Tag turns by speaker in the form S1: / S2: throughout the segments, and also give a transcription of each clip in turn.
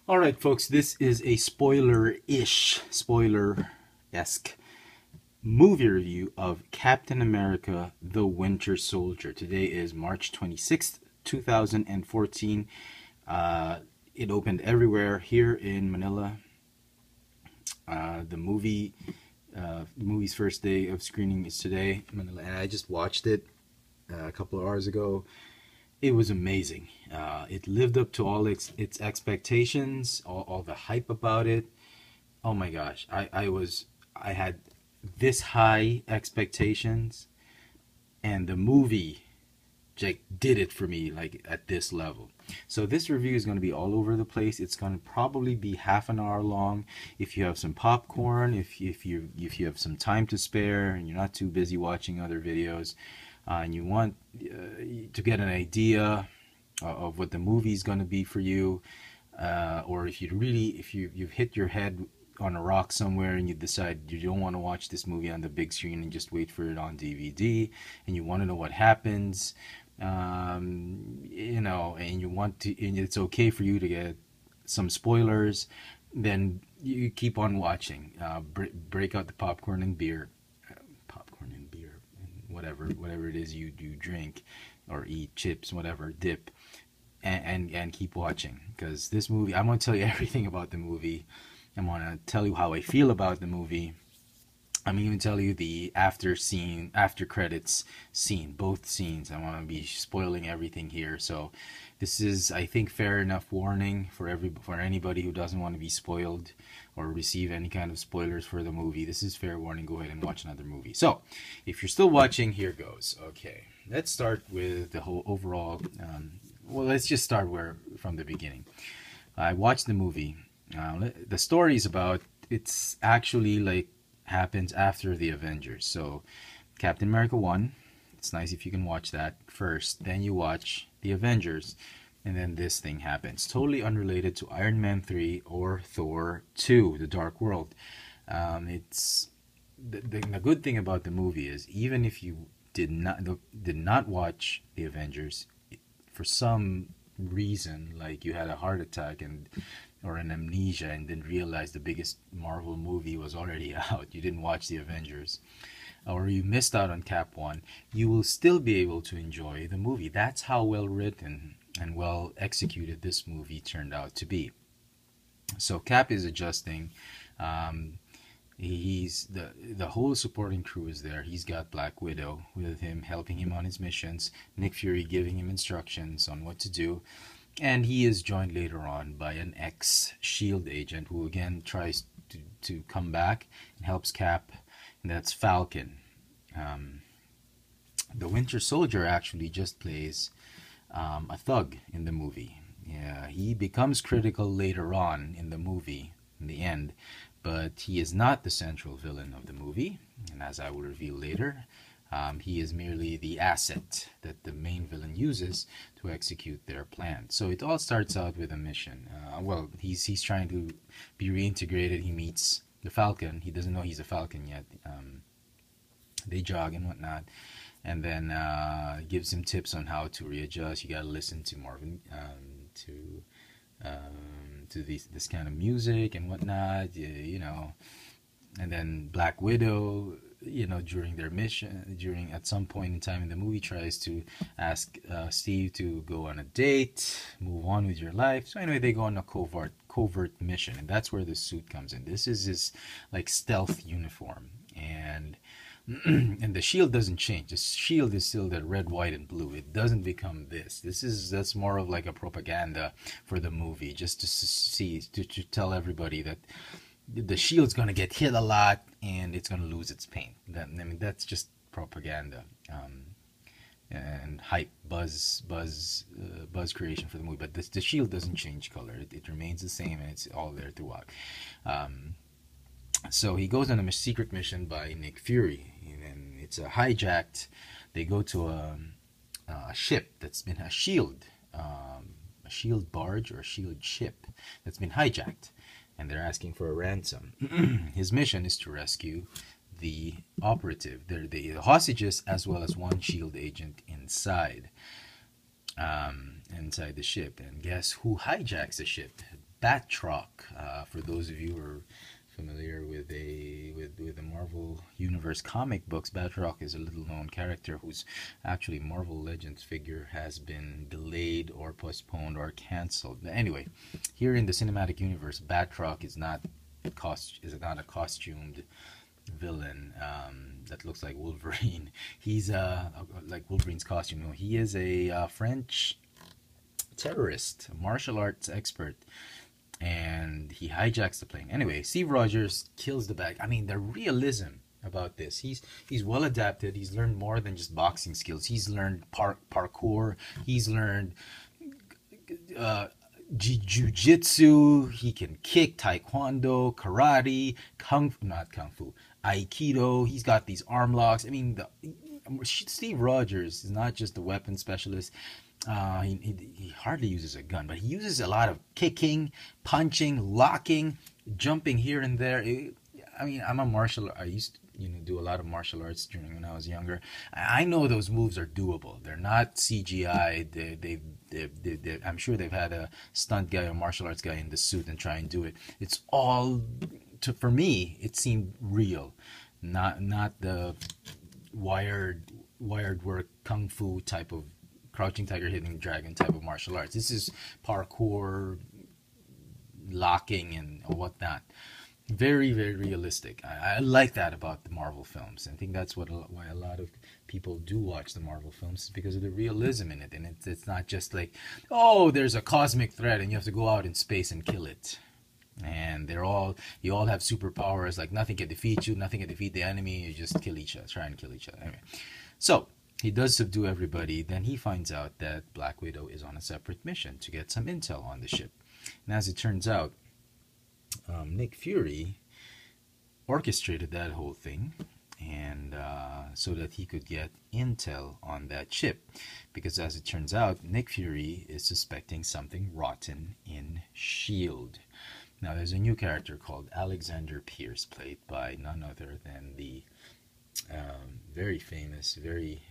S1: Alright folks, this is a spoiler-ish, spoiler-esque movie review of Captain America the Winter Soldier. Today is March 26th, 2014. It opened everywhere here in Manila. The movie's first day of screening is today in Manila, and I just watched it a couple of hours ago. It was amazing. It lived up to all its expectations, all the hype about it. Oh my gosh, I had this high expectations, and the movie like did it for me, like at this level. So this review is going to be all over the place. It's going to probably be half an hour long. If you have some popcorn, if you have some time to spare and you're not too busy watching other videos, and you want to get an idea of what the movie is going to be for you, or if you've hit your head on a rock somewhere and you decide you don't want to watch this movie on the big screen and just wait for it on DVD, and you want to know what happens, and you want to, and it's okay for you to get some spoilers, then you keep on watching. Break out the popcorn and beer. Whatever it is you drink or eat, chips, whatever, dip, and keep watching, because this movie, I'm going to tell you everything about the movie. I'm going to tell you how I feel about the movie. I'm even tell you the after credits scene, both scenes. I want to be spoiling everything here. So this is, I think, fair enough warning for anybody who doesn't want to be spoiled or receive any kind of spoilers for the movie. This is fair warning. Go ahead and watch another movie. So if you're still watching, here goes. Okay, let's start with the whole overall. Well, let's just start from the beginning. I watched the movie. The story is about, it's actually like happens after the Avengers. So Captain America 1, it's nice if you can watch that first, then you watch the Avengers, and then this thing happens. Totally unrelated to Iron Man 3 or Thor 2, The Dark World. It's the good thing about the movie is, even if you did not watch the Avengers for some reason, like you had a heart attack or an amnesia and then realized the biggest Marvel movie was already out, you didn't watch the Avengers, or you missed out on Cap 1, you will still be able to enjoy the movie. That's how well written and well executed this movie turned out to be. So Cap is adjusting. He's the whole supporting crew is there. He's got Black Widow with him, helping him on his missions, Nick Fury giving him instructions on what to do. And he is joined later on by an ex-SHIELD agent who again tries to come back and helps Cap, and that's Falcon. The Winter Soldier actually just plays a thug in the movie. Yeah, he becomes critical later on in the movie, in the end, but he is not the central villain of the movie, and as I will reveal later, he is merely the asset that the main villain uses to execute their plan. So it all starts out with a mission. Well, he's trying to be reintegrated. He meets the Falcon. He doesn't know he's a Falcon yet. They jog and whatnot, and then gives him tips on how to readjust. You gotta listen to Marvin, to this kind of music and whatnot, and then Black Widow, during their mission, at some point in time in the movie, tries to ask Steve to go on a date, move on with your life. So anyway, they go on a covert mission, and that's where the suit comes in. This is his like stealth uniform, and the shield doesn't change. The shield is still that red, white, and blue. It doesn't become this. That's more of like a propaganda for the movie, just to tell everybody that the shield's gonna get hit a lot and it's gonna lose its paint. That's just propaganda and hype, buzz creation for the movie. But the shield doesn't change color. It remains the same, and it's all there throughout. So he goes on a secret mission by Nick Fury, and it's a hijacked. They go to a ship that's been a shield barge or a shield ship that's been hijacked, and they're asking for a ransom. His mission is to rescue the operative, the hostages, as well as one shield agent inside the ship. And guess who hijacks the ship? Batroc. For those of you who are familiar with the Marvel Universe comic books, Batroc is a little known character whose actually Marvel Legends figure has been delayed or postponed or cancelled. But anyway, here in the cinematic universe, Batroc is not a costumed villain that looks like Wolverine. He's like Wolverine's costume. No, he is a French terrorist, martial arts expert, and he hijacks the plane. Anyway, Steve Rogers kills the bag. I mean, the realism about this. He's well adapted. He's learned more than just boxing skills. He's learned parkour. He's learned jiu-jitsu. He can kick, taekwondo, karate, not kung fu, aikido. He's got these arm locks. I mean, Steve Rogers is not just a weapon specialist. He hardly uses a gun, but he uses a lot of kicking, punching, locking, jumping here and there. I mean, I used to, do a lot of martial arts when I was younger. I know those moves are doable. They're not CGI. I'm sure they've had a stunt guy or martial arts guy in the suit and try and do it. It's all, for me, it seemed real, not the wired work kung fu type of Crouching Tiger, Hidden Dragon type of martial arts. This is parkour, locking, and whatnot. Very, very realistic. I like that about the Marvel films. I think that's why a lot of people do watch the Marvel films, is because of the realism in it. And it's not just like, oh, there's a cosmic threat and you have to go out in space and kill it. And you all have superpowers. Like nothing can defeat you, nothing can defeat the enemy. You just kill each other, try and kill each other. Anyway, so he does subdue everybody. Then he finds out that Black Widow is on a separate mission to get some intel on the ship. And as it turns out, Nick Fury orchestrated that whole thing, and so that he could get intel on that ship. Because as it turns out, Nick Fury is suspecting something rotten in S.H.I.E.L.D. Now, there's a new character called Alexander Pierce, played by none other than the very famous, very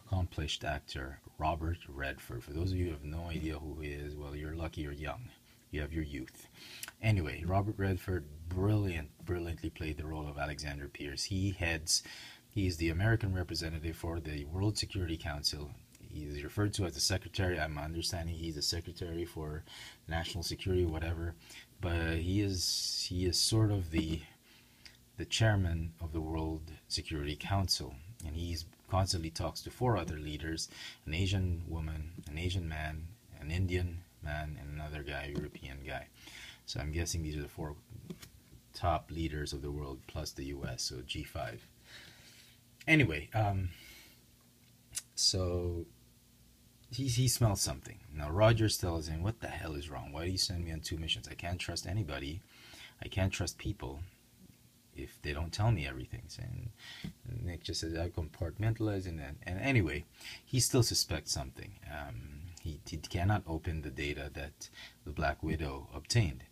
S1: accomplished actor Robert Redford. For those of you who have no idea who he is, well, you're lucky you're young. You have your youth. Anyway, Robert Redford brilliantly played the role of Alexander Pierce. He is the American representative for the World Security Council. He is referred to as the secretary. I'm understanding he's the secretary for national security, whatever. But he is sort of the chairman of the World Security Council, and he's constantly talks to 4 other leaders: an Asian woman, an Asian man, an Indian man, and another guy, European guy. So I'm guessing these are the 4 top leaders of the world plus the US, so G5. Anyway, so he smells something. Now Rogers tells him, what the hell is wrong? Why do you send me on 2 missions? I can't trust anybody. I can't trust people if they don't tell me everything. And Nick just says, I compartmentalize, and anyway, he still suspects something. He cannot open the data that the Black Widow obtained.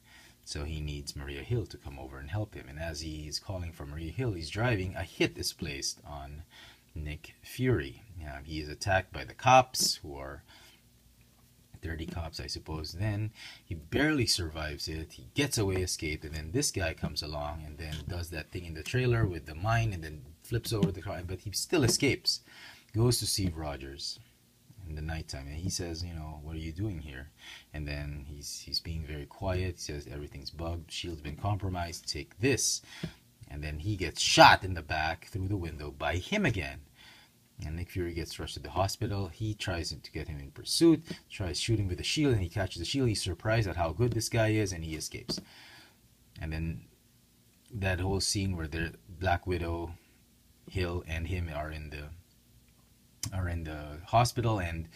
S1: So he needs Maria Hill to come over and help him. And as he's calling for Maria Hill, he's driving, a hit is placed on Nick Fury. He is attacked by the cops, who are 30 cops, I suppose. Then he barely survives it. He gets away, escaped, and then this guy comes along and then does that thing in the trailer with the mine and then flips over the car, but he still escapes. Goes to Steve Rogers in the nighttime, and he says, what are you doing here? And then he's being very quiet. He says, everything's bugged, shield's been compromised, take this. And then he gets shot in the back through the window by him again. And Nick Fury gets rushed to the hospital. He tries to get him in pursuit, tries shooting with a shield, and he catches the shield. He's surprised at how good this guy is, and he escapes. And then that whole scene where the Black Widow, Hill, and him are in the hospital, and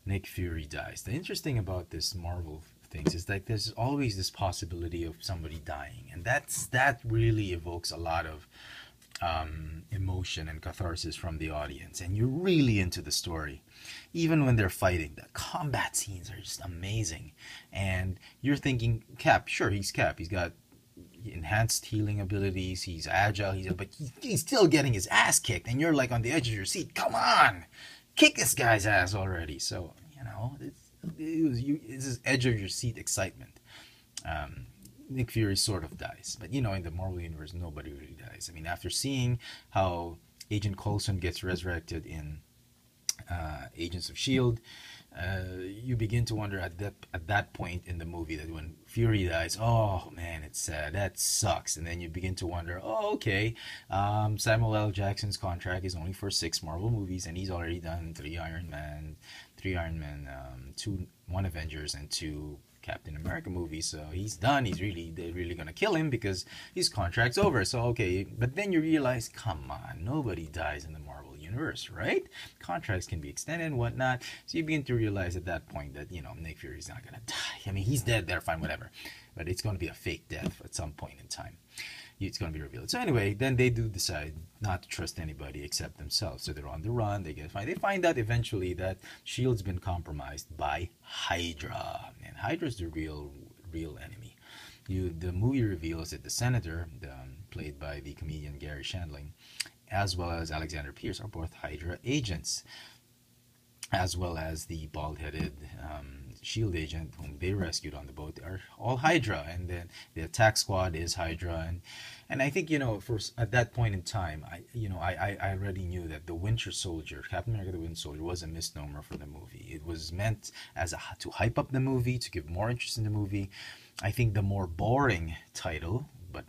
S1: Nick Fury dies. The interesting about this Marvel things is that there's always this possibility of somebody dying, and that really evokes a lot of emotion and catharsis from the audience, and you're really into the story. Even when they're fighting, the combat scenes are just amazing, and you're thinking, Cap, sure, he's Cap, he's got enhanced healing abilities, he's agile, but he's still getting his ass kicked, and you're like on the edge of your seat. Come on, kick this guy's ass already. So it's this edge of your seat excitement. Nick Fury sort of dies, but in the Marvel universe, nobody really dies. I mean, after seeing how Agent Coulson gets resurrected in Agents of Shield, you begin to wonder at that point in the movie that when Fury dies, oh man, it's sad. That sucks. And then you begin to wonder, oh okay, Samuel L. Jackson's contract is only for 6 Marvel movies, and he's already done 3 Iron Man, 1 Avengers, and 2 Captain America movies. So he's done. They're really gonna kill him because his contract's over. So okay, but then you realize, come on, nobody dies in the Marvel universe, right? Contracts can be extended and whatnot. So you begin to realize at that point that Nick Fury's not gonna die. I mean, he's dead there, fine, whatever. But it's gonna be a fake death at some point in time. It's going to be revealed. So anyway, then they do decide not to trust anybody except themselves. So they're on the run. They find out eventually that Shield's been compromised by Hydra, and Hydra's the real enemy. The movie reveals that the Senator, played by the comedian Gary Shandling, as well as Alexander Pierce, are both Hydra agents, as well as the bald-headed Shield agent whom they rescued on the boat are all Hydra, and then the attack squad is Hydra, and I think at that point in time, I already knew that the Winter Soldier, Captain America: The Winter Soldier, was a misnomer for the movie. It was meant to hype up the movie, to give more interest in the movie. I think the more boring title, but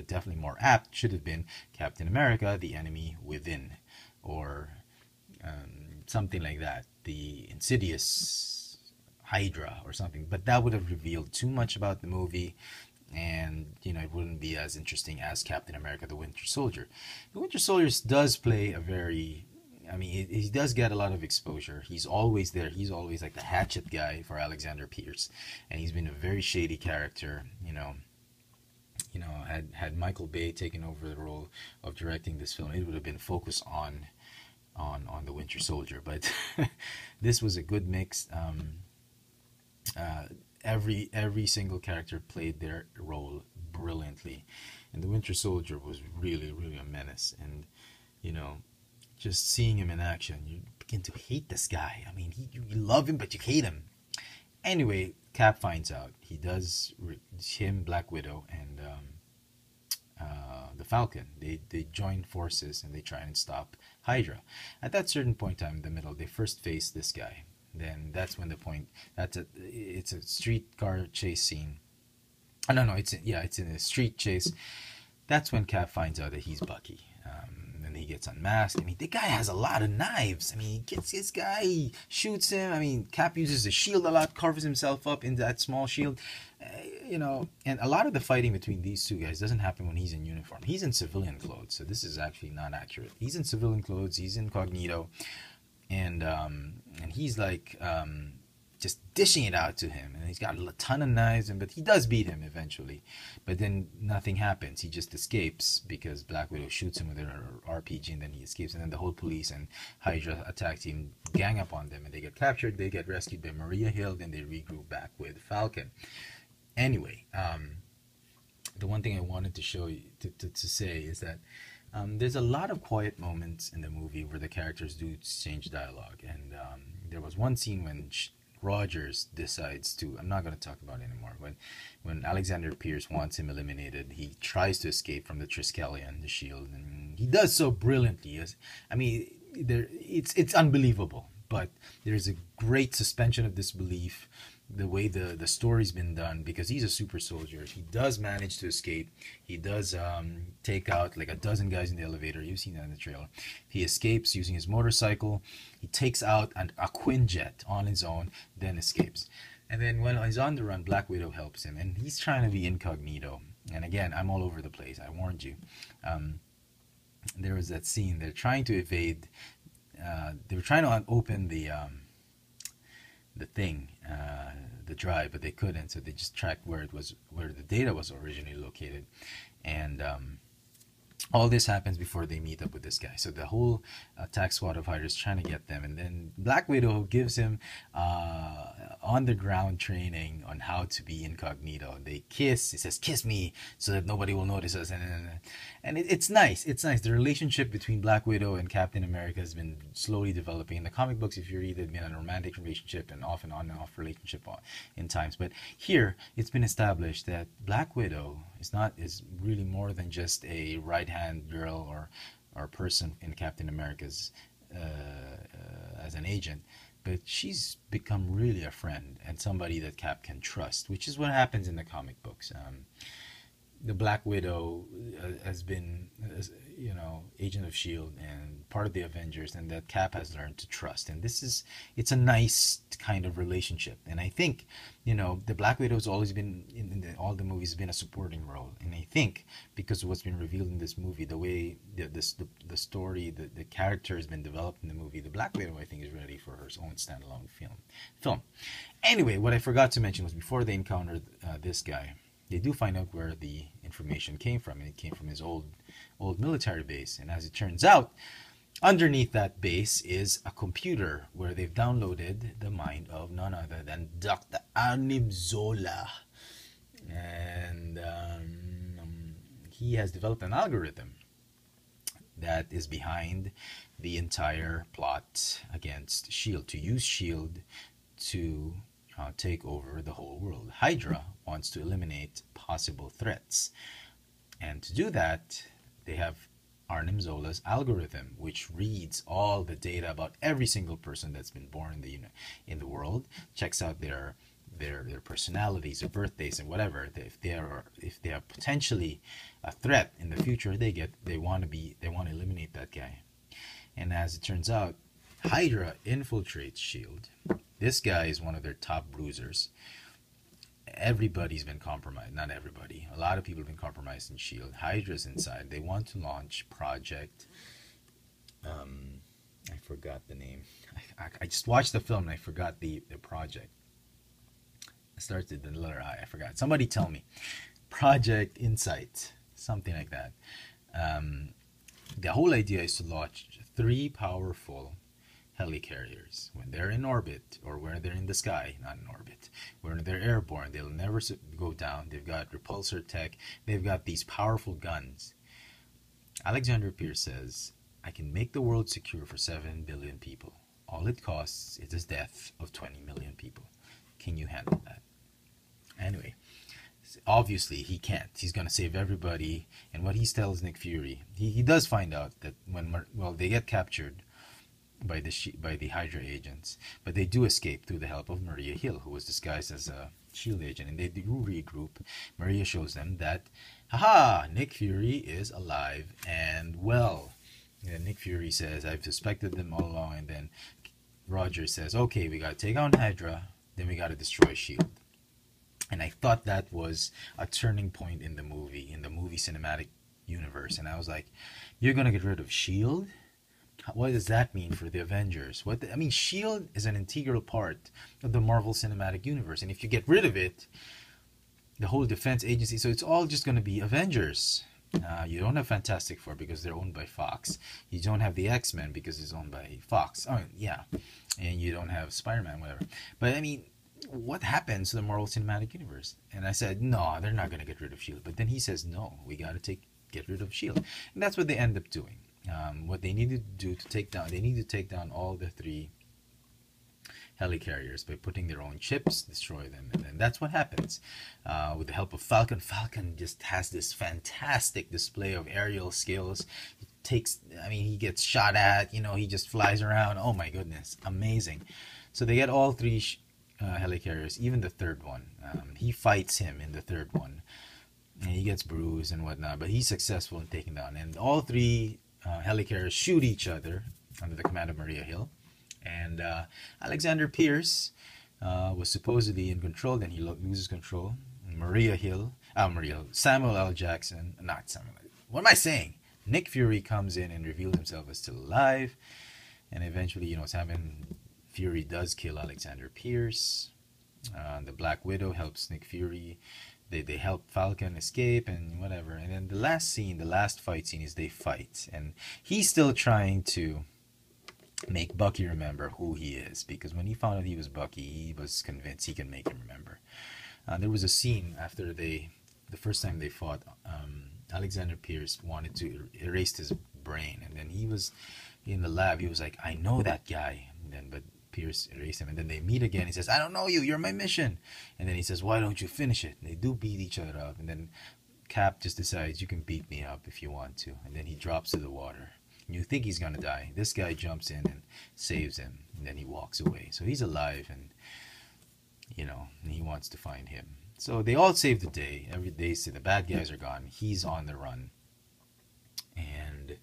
S1: definitely more apt, should have been Captain America: The Enemy Within, or something like that, the Insidious Hydra or something. But that would have revealed too much about the movie, and it wouldn't be as interesting as Captain America: The Winter Soldier. The Winter Soldier does play he does get a lot of exposure. He's always there. He's always like the hatchet guy for Alexander Pierce, and he's been a very shady character. Had Michael Bay taken over the role of directing this film, it would have been focused on the Winter Soldier. But this was a good mix. Every single character played their role brilliantly, and the Winter Soldier was really, really a menace. And just seeing him in action, you begin to hate this guy. I mean, you love him, but you hate him. Anyway, Cap finds out. He does. Him, Black Widow, and the Falcon. They join forces and they try and stop Hydra. At that certain point in time in the middle, they first face this guy. Then that's when it's a streetcar chase scene. Oh, no, it's in a street chase. That's when Cap finds out that he's Bucky. And he gets unmasked. I mean, the guy has a lot of knives. I mean, he gets this guy, he shoots him. I mean, Cap uses the shield a lot, carves himself up in that small shield. And a lot of the fighting between these two guys doesn't happen when he's in uniform. He's in civilian clothes, so this is actually not accurate. He's in civilian clothes. He's incognito. And he's like just dishing it out to him, and he's got a ton of knives, but he does beat him eventually. But then nothing happens. He just escapes because Black Widow shoots him with her RPG, and then he escapes. And then the whole police and Hydra attack team gang up on them, and they get captured. They get rescued by Maria Hill, then they regroup back with Falcon. Anyway, the one thing I wanted to show you to say is that there's a lot of quiet moments in the movie where the characters do exchange dialogue, and there was one scene when Rogers decides to, I'm not going to talk about it anymore, when Alexander Pierce wants him eliminated, he tries to escape from the Triskelion, the shield, and he does so brilliantly. I mean, it's unbelievable, but there's a great suspension of disbelief the way the story's been done, because he's a super soldier. He does manage to escape. He does take out like a dozen guys in the elevator. You've seen that in the trailer. He escapes using his motorcycle. He takes out a Quinjet on his own, then escapes. And then when he's on the run, Black Widow helps him, and he's trying to be incognito. And again, I'm all over the place. I warned you. There was that scene. They're trying to evade. They were trying to open the thing, the drive, but they couldn't, so they just tracked where the data was originally located. And All this happens before they meet up with this guy. So the whole attack squad of Hydra is trying to get them, and then Black Widow gives him on the ground training on how to be incognito. They kiss. He says, "Kiss me," so that nobody will notice us. And it's nice. It's nice. The relationship between Black Widow and Captain America has been slowly developing. In the comic books, if you read, it's been a romantic relationship and off and on and off relationship in times. But here, it's been established that Black Widow is really more than just a right hand girl or person in Captain America's as an agent, but she's become really a friend and somebody that Cap can trust, which is what happens in the comic books. The Black Widow has been, agent of Shield and part of the Avengers, and that Cap has learned to trust. And it's a nice kind of relationship. And I think, the Black Widow has always been all the movies been a supporting role. And I think because of what's been revealed in this movie, the way the story, the character has been developed in the movie, the Black Widow I think is ready for her own standalone film. Anyway, what I forgot to mention was before they encountered this guy, they do find out where the information came from, and it came from his old military base. And as it turns out, underneath that base is a computer where they've downloaded the mind of none other than Dr. Arnim Zola. And he has developed an algorithm that is behind the entire plot against S.H.I.E.L.D., to use S.H.I.E.L.D. to take over the whole world. Hydra wants to eliminate possible threats. And to do that, they have Arnim Zola's algorithm, which reads all the data about every single person that's been born in the world, checks out their personalities, their birthdays, and whatever. If they are potentially a threat in the future, they want to eliminate that guy. And as it turns out, Hydra infiltrates S.H.I.E.L.D. This guy is one of their top bruisers. Everybody's been compromised. Not everybody. A lot of people have been compromised in S.H.I.E.L.D. Hydra's inside. They want to launch Project... I forgot the name. I just watched the film and I forgot the project. It starts with the letter I forgot. Somebody tell me. Project Insight. Something like that. The whole idea is to launch 3 powerful helicarriers. When they're in orbit, or when they're in the sky, not in orbit, when they're airborne, they'll never go down. They've got repulsor tech. They've got these powerful guns. Alexander Pierce says, I can make the world secure for 7 billion people. All it costs is the death of 20 million people. Can you handle that? Anyway, obviously he can't. He's going to save everybody. And what he tells Nick Fury, he does find out that they get captured by the Hydra agents, but they do escape through the help of Maria Hill, who was disguised as a S.H.I.E.L.D. agent, and they do regroup. Maria shows them that, Nick Fury is alive and well. And Nick Fury says, I've suspected them all along, and then Roger says, okay, we got to take on Hydra, then we got to destroy S.H.I.E.L.D. And I thought that was a turning point in the movie cinematic universe, and I was like, you're going to get rid of S.H.I.E.L.D.? What does that mean for the Avengers? S.H.I.E.L.D. is an integral part of the Marvel Cinematic Universe. And if you get rid of it, the whole defense agency, so it's all just going to be Avengers. You don't have Fantastic Four because they're owned by Fox. You don't have the X-Men because it's owned by Fox. Oh, yeah. And you don't have Spider-Man, whatever. But, what happens to the Marvel Cinematic Universe? And I said, no, they're not going to get rid of S.H.I.E.L.D. But then he says, no, we got to get rid of S.H.I.E.L.D. And that's what they end up doing. What they need to do they need to take down all the 3 helicarriers by putting their own chips, destroy them, and then that's what happens. With the help of Falcon. Falcon just has this fantastic display of aerial skills. He gets shot at, he just flies around. Oh my goodness, amazing. So they get all 3 helicarriers, even the third one. He fights him in the third one, and he gets bruised and whatnot, but he's successful in taking down. And all 3 helicarriers shoot each other under the command of Maria Hill. And Alexander Pierce was supposedly in control, then he loses control. Samuel L. Jackson, not Samuel. What am I saying? Nick Fury comes in and reveals himself as still alive. And eventually, what's happened? Fury does kill Alexander Pierce. The Black Widow helps Nick Fury they help Falcon escape and whatever. And then the last scene, the last fight scene, is they fight, and he's still trying to make Bucky remember who he is, because when he found out he was Bucky, he was convinced he can make him remember. There was a scene after the first time they fought. Alexander Pierce wanted to erase his brain, and then he was in the lab. He was like, "I know that guy," and then but Pierce erased him, and then they meet again. He says, "I don't know you. You're my mission." And then he says, "Why don't you finish it?" And they do beat each other up, and then Cap just decides, "You can beat me up if you want to," and then he drops to the water. You think he's gonna die. This guy jumps in and saves him, and then he walks away. So he's alive, and and he wants to find him. So they all save the day. Every day, say the bad guys are gone. He's on the run, and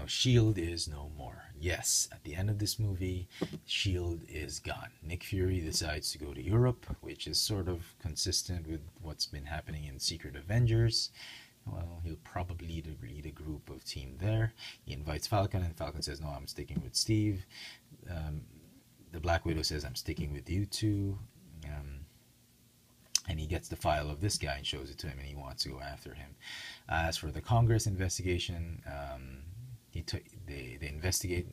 S1: Shield is no more. Yes, at the end of this movie, Shield is gone. Nick Fury decides to go to Europe, which is sort of consistent with what's been happening in Secret Avengers. Well, he'll probably lead a group of team there. He invites Falcon, and Falcon says, "No, I'm sticking with Steve." The Black Widow says, "I'm sticking with you two." And he gets the file of this guy and shows it to him, and he wants to go after him. As for the Congress investigation, they investigate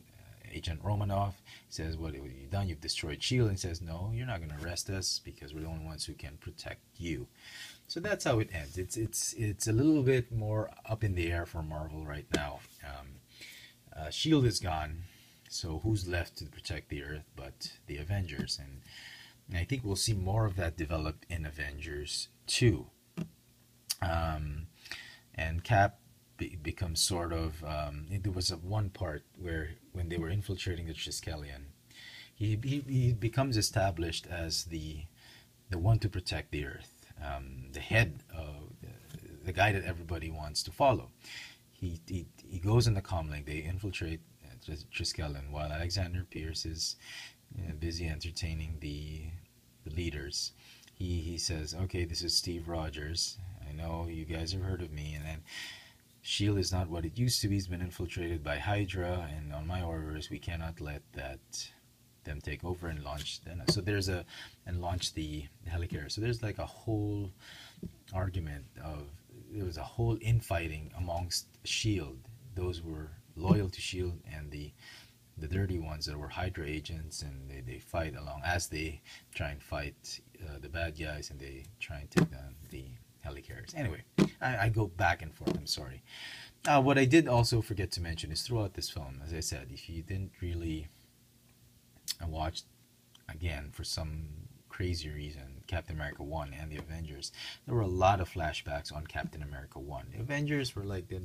S1: Agent Romanoff. He says, "What have you done? You've destroyed S.H.I.E.L.D." And he says, "No, you're not going to arrest us because we're the only ones who can protect you." So that's how it ends. It's a little bit more up in the air for Marvel right now. S.H.I.E.L.D. is gone, so who's left to protect the Earth but the Avengers? And I think we'll see more of that develop in Avengers 2. And Cap becomes sort of... there was one part where when they were infiltrating the Triskelion, he becomes established as the one to protect the Earth. The head of the guy that everybody wants to follow. He goes in the comlink. They infiltrate Triskelion while Alexander Pierce is busy entertaining the leaders. He says, "Okay, this is Steve Rogers. I know you guys have heard of me." And then S.H.I.E.L.D. is not what it used to be. It's been infiltrated by Hydra, and on my orders, we cannot let them take over and launch. So and launch the helicarrier. So there's like a whole argument there was a whole infighting amongst S.H.I.E.L.D. Those were loyal to S.H.I.E.L.D. and the dirty ones that were Hydra agents, and they fight along as they try and fight the bad guys, and they try and take down the helicarriers. Anyway, I go back and forth. I'm sorry. What I did also forget to mention is throughout this film, as I said, if you didn't really watch again for some crazy reason Captain America 1 and the Avengers, there were a lot of flashbacks on Captain America 1. The Avengers were like there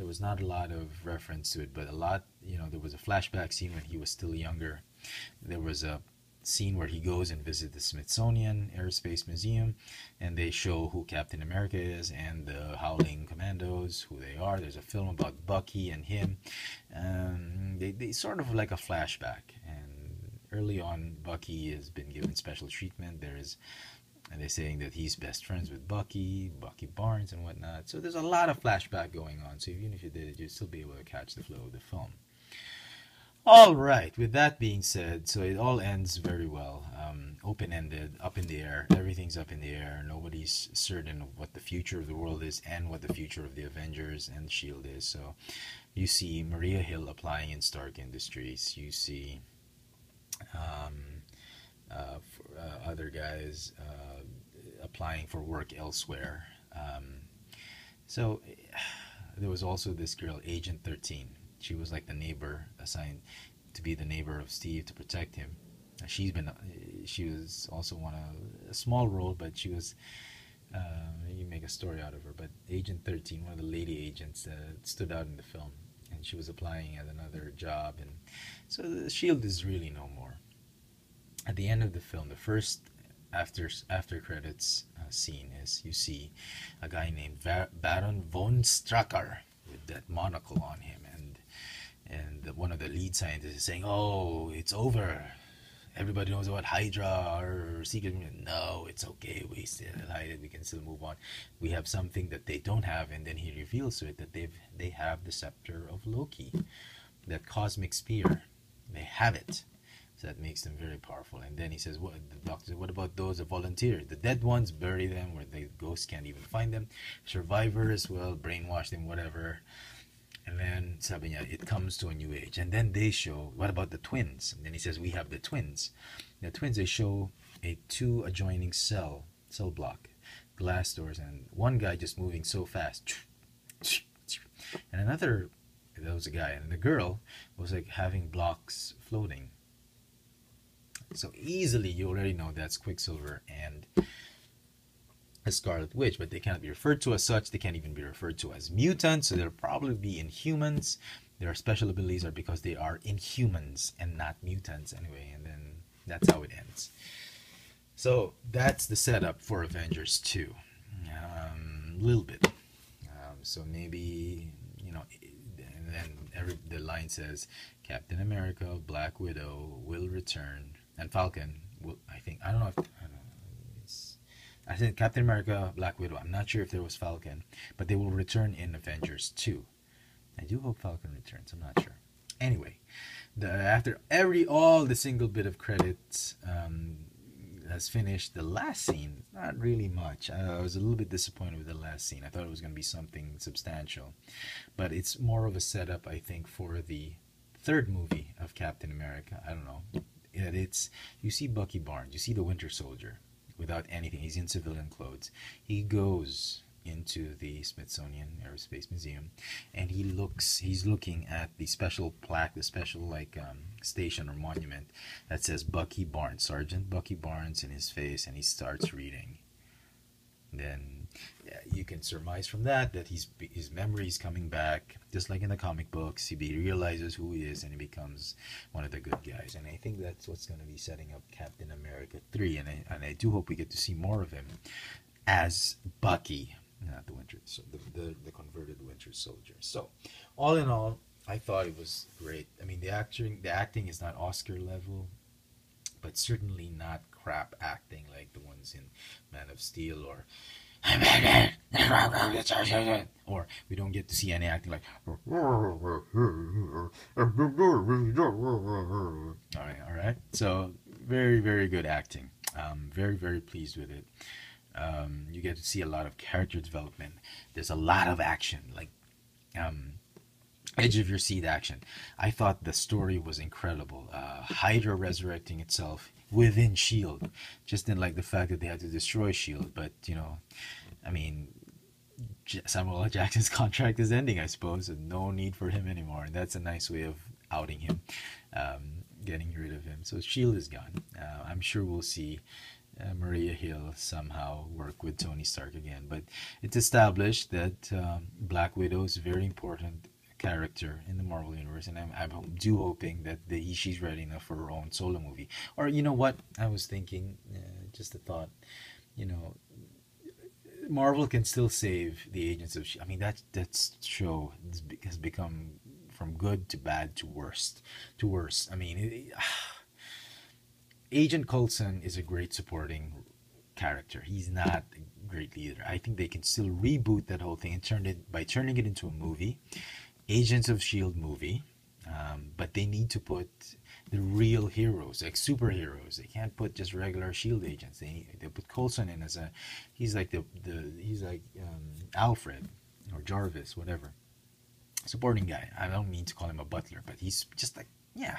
S1: was not a lot of reference to it, but a lot, there was a flashback scene when he was still younger. There was a scene where he goes and visits the Smithsonian Aerospace Museum, and they show who Captain America is and the Howling Commandos, who they are. There's a film about Bucky and him. They sort of like a flashback, and early on Bucky has been given special treatment. And they're saying that he's best friends with Bucky Barnes and whatnot. So there's a lot of flashback going on. So even if you did, you'd still be able to catch the flow of the film. All right. With that being said, so it all ends very well. Open-ended, up in the air. Everything's up in the air. Nobody's certain of what the future of the world is and what the future of the Avengers and S.H.I.E.L.D. is. So you see Maria Hill applying in Stark Industries. You see other guys applying for work elsewhere. So there was also this girl, Agent 13. She was like the neighbor, assigned to be the neighbor of Steve to protect him. She was also a small role, but she was, you make a story out of her. But Agent 13, one of the lady agents that stood out in the film, and she was applying at another job, and so the S.H.I.E.L.D. is really no more. At the end of the film, the first after credits scene is you see a guy named Baron von Strucker with that monocle on him, and one of the lead scientists is saying, "Oh, it's over. Everybody knows about Hydra or Secret." No, it's okay. We still hide it. We can still move on. We have something that they don't have, and then he reveals to it that they have the scepter of Loki, that cosmic spear. They have it. So that makes them very powerful. And then he says, "What?" The doctor says, "What about those that volunteer? The dead ones, bury them where the ghosts can't even find them. Survivors, well, brainwash them, whatever." And then sabi niya, it comes to a new age. And then they show, what about the twins? And then he says, we have the twins. The twins, they show a two adjoining cell block, glass doors, and one guy just moving so fast. And another, there was a guy, and the girl was like having blocks floating. So easily you already know that's Quicksilver and a Scarlet Witch, but they cannot be referred to as such. They can't even be referred to as mutants, so they'll probably be Inhumans. Their special abilities are because they are Inhumans and not mutants anyway, and then that's how it ends. So that's the setup for Avengers 2. A little bit. So maybe, you know, and then the line says Captain America, Black Widow will return, and Falcon will, I think, I don't know if, I don't know, I said Captain America, Black Widow. I'm not sure if there was Falcon, but they will return in Avengers 2. I do hope Falcon returns. I'm not sure. Anyway, after all the single bit of credits has finished, the last scene, not really much. I was a little bit disappointed with the last scene. I thought it was going to be something substantial, but it's more of a setup, I think, for the third movie of Captain America. I don't know. You see Bucky Barnes, you see the Winter Soldier. Without anything, he's in civilian clothes. He goes into the Smithsonian Aerospace Museum, and he's looking at the special plaque, the special station or monument that says Bucky Barnes, Sergeant Bucky Barnes in his face, and he starts reading. Then you can surmise from that his memory is coming back, just like in the comic books. He realizes who he is, and he becomes one of the good guys. And I think that's what's going to be setting up Captain America 3. And I do hope we get to see more of him as Bucky, not the the converted Winter Soldier. So, all in all, I thought it was great. I mean, the acting is not Oscar level, but certainly not crap acting like the ones in Man of Steel or we don't get to see any acting like all right. So very, very good acting. Very, very pleased with it. You get to see a lot of character development. There's a lot of action, like edge of your seat action. I thought the story was incredible. Hydra resurrecting itself within S.H.I.E.L.D. Just didn't like the fact that they had to destroy S.H.I.E.L.D. But, you know, I mean, Samuel L. Jackson's contract is ending, I suppose, and no need for him anymore. And that's a nice way of outing him, getting rid of him. So S.H.I.E.L.D. is gone. I'm sure we'll see Maria Hill somehow work with Tony Stark again. But it's established that Black Widow is a very important character in the Marvel Universe, and I'm hoping that she's ready enough for her own solo movie. Or, you know what? I was thinking, just a thought, you know, Marvel can still save the Agents of S.H.I.E.L.D. I mean, that show has become from good to bad to worst to worse. I mean, Agent Coulson is a great supporting character. He's not a great leader. I think they can still reboot that whole thing and turning it into a movie, Agents of S.H.I.E.L.D. movie, but they need to put the real heroes, like superheroes. They can't put just regular S.H.I.E.L.D. agents. They put Coulson in as he's like Alfred or Jarvis, whatever, supporting guy. I don't mean to call him a butler, but he's just like, yeah,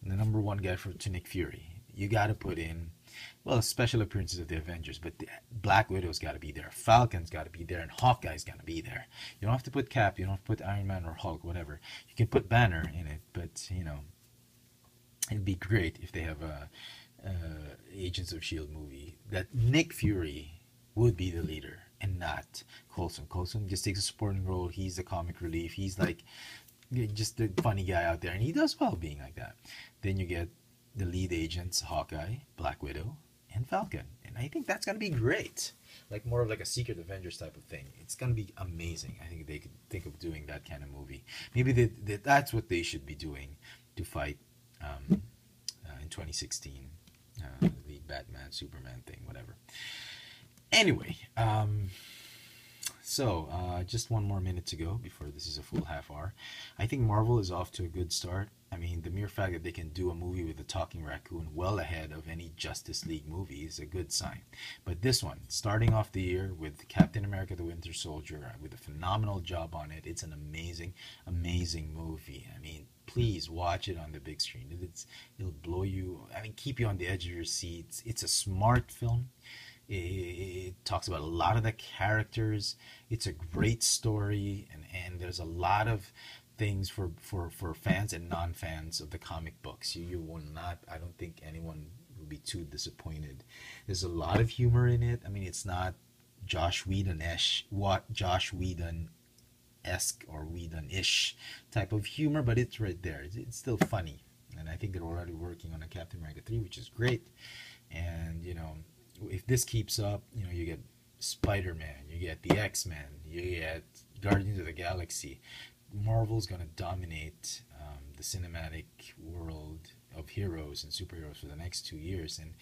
S1: the number one guy to Nick Fury. You got to put in, well, special appearances of the Avengers, but the Black Widow's got to be there, Falcon's got to be there, and Hawkeye's got to be there. You don't have to put Cap, you don't have to put Iron Man or Hulk, whatever. You can put Banner in it, but, you know, it'd be great if they have a Agents of S.H.I.E.L.D. movie that Nick Fury would be the leader and not Coulson. Coulson just takes a supporting role. He's the comic relief. He's like just the funny guy out there, and he does well being like that. Then you get the lead agents, Hawkeye, Black Widow, and Falcon. And I think that's going to be great. Like more of like a Secret Avengers type of thing. It's going to be amazing. I think they could think of doing that kind of movie. Maybe that's what they should be doing to fight in 2016. The Batman, Superman thing, whatever. Anyway, so just one more minute to go before this is a full half hour. I think Marvel is off to a good start. I mean, the mere fact that they can do a movie with a talking raccoon well ahead of any Justice League movie is a good sign. But this one, starting off the year with Captain America the Winter Soldier, with a phenomenal job on it, it's an amazing, amazing movie. I mean, please watch it on the big screen. It'll blow you, I mean, keep you on the edge of your seats. It's a smart film. It talks about a lot of the characters. It's a great story, and there's a lot of things for fans and non-fans of the comic books. You will not, I don't think anyone will be too disappointed. There's a lot of humor in it. I mean, it's not Josh Whedon-ish, what Josh Whedon-esque or Whedon-ish type of humor, but it's right there. It's still funny. And I think they're already working on a Captain America 3, which is great. And, you know, if this keeps up, you know, you get Spider-Man, you get the X-Men, you get Guardians of the Galaxy. Marvel's going to dominate the cinematic world of heroes and superheroes for the next 2 years. And,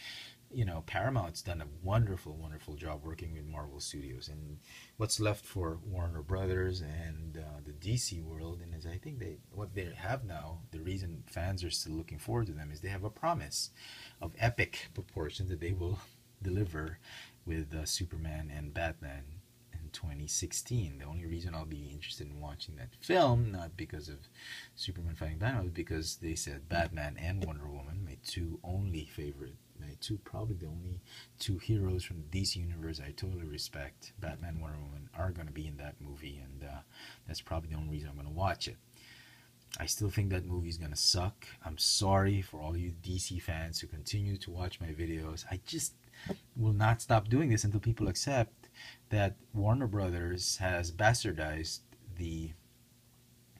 S1: you know, Paramount's done a wonderful, wonderful job working with Marvel Studios. And what's left for Warner Brothers and the DC world, and as I think what they have now, the reason fans are still looking forward to them is they have a promise of epic proportions that they will deliver with Superman and Batman in 2016. The only reason I'll be interested in watching that film, not because of Superman fighting Batman, but because they said Batman and Wonder Woman, probably the only two heroes from the DC universe I totally respect, Batman and Wonder Woman, are going to be in that movie, and that's probably the only reason I'm going to watch it. I still think that movie's going to suck. I'm sorry for all you DC fans who continue to watch my videos. I just will not stop doing this until people accept that Warner Brothers has bastardized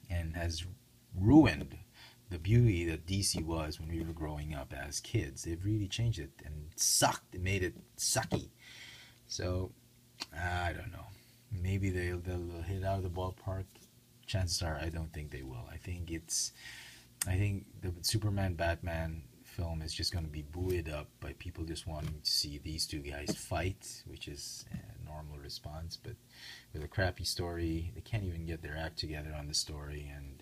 S1: and has ruined the beauty that DC was when we were growing up as kids. They've really changed it and sucked. It made it sucky. So I don't know. Maybe they'll hit out of the ballpark. Chances are I don't think they will. I think the Superman Batman film is just going to be buoyed up by people just wanting to see these two guys fight, which is a normal response. But with a crappy story, they can't even get their act together on the story, and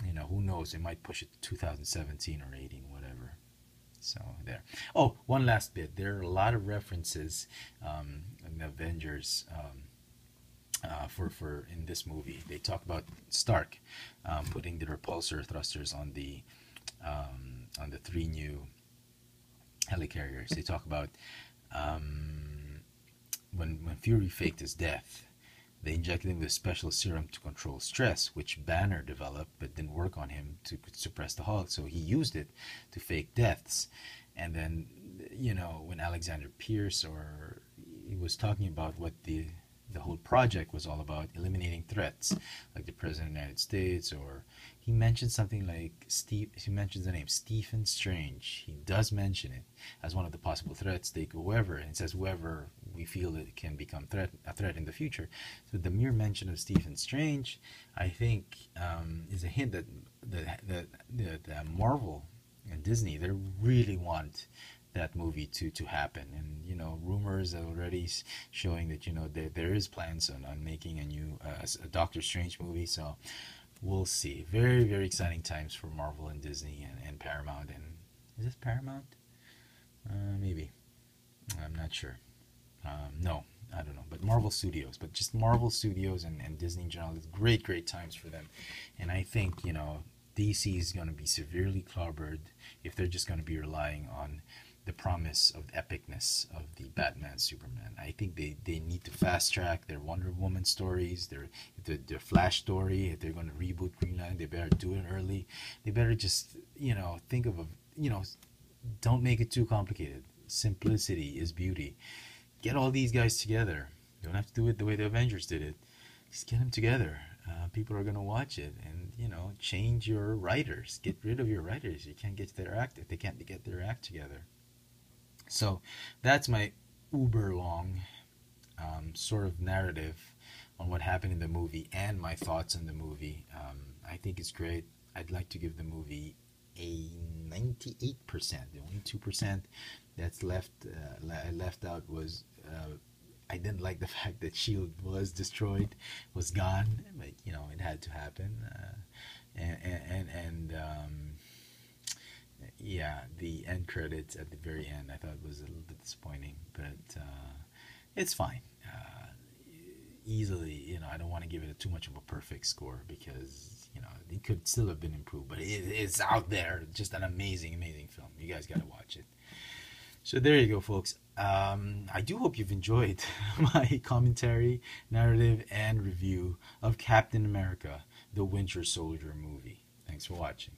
S1: you know, who knows, they might push it to 2017 or 18, whatever. So there. Oh, one last bit. There are a lot of references in the Avengers for in this movie. They talk about Stark putting the repulsor thrusters on the three new helicarriers. They talk about when Fury faked his death, they injected him with a special serum to control stress, which Banner developed but didn't work on him to suppress the Hulk. So he used it to fake deaths. And then, you know, when Alexander Pierce, or he was talking about what the whole project was all about, eliminating threats like the President of the United States, or he mentioned something like he mentions the name Stephen Strange. He does mention it as one of the possible threats. Take whoever, and it says whoever we feel it can become a threat in the future. So the mere mention of Stephen Strange, I think, is a hint that Marvel and Disney, they really want that movie to happen. And you know, rumors are already showing that, you know, there is plans on making a new a Doctor Strange movie. So we'll see. Very, very exciting times for Marvel and Disney and Paramount. And is this Paramount? Maybe, I'm not sure. No, I don't know, but Marvel Studios, but just Marvel Studios and Disney in general. It's great times for them. And I think, you know, DC is going to be severely clobbered if they're just going to be relying on the promise of the epicness of the Batman Superman. I think they need to fast track their Wonder Woman stories, their Flash story. If they're going to reboot Green Lantern, they better do it early. They better just, you know, think of don't make it too complicated. Simplicity is beauty. Get all these guys together. You don't have to do it the way the Avengers did it. Just get them together. People are going to watch it, and, you know, change your writers. Get rid of your writers. You can't get their act if they can't get their act together. So that's my uber long sort of narrative on what happened in the movie and my thoughts on the movie. I think it's great. I'd like to give the movie a 98%. The only 2% that's left out was I didn't like the fact that S.H.I.E.L.D. was destroyed, was gone, but, you know, it had to happen. And yeah, the end credits at the very end I thought was a little bit disappointing, but it's fine. Easily, I don't want to give it too much of a perfect score because it could still have been improved, but it's out there. Just an amazing, amazing film. You guys got to watch it. So there you go, folks. I do hope you've enjoyed my commentary, narrative, and review of Captain America: The Winter Soldier movie. Thanks for watching.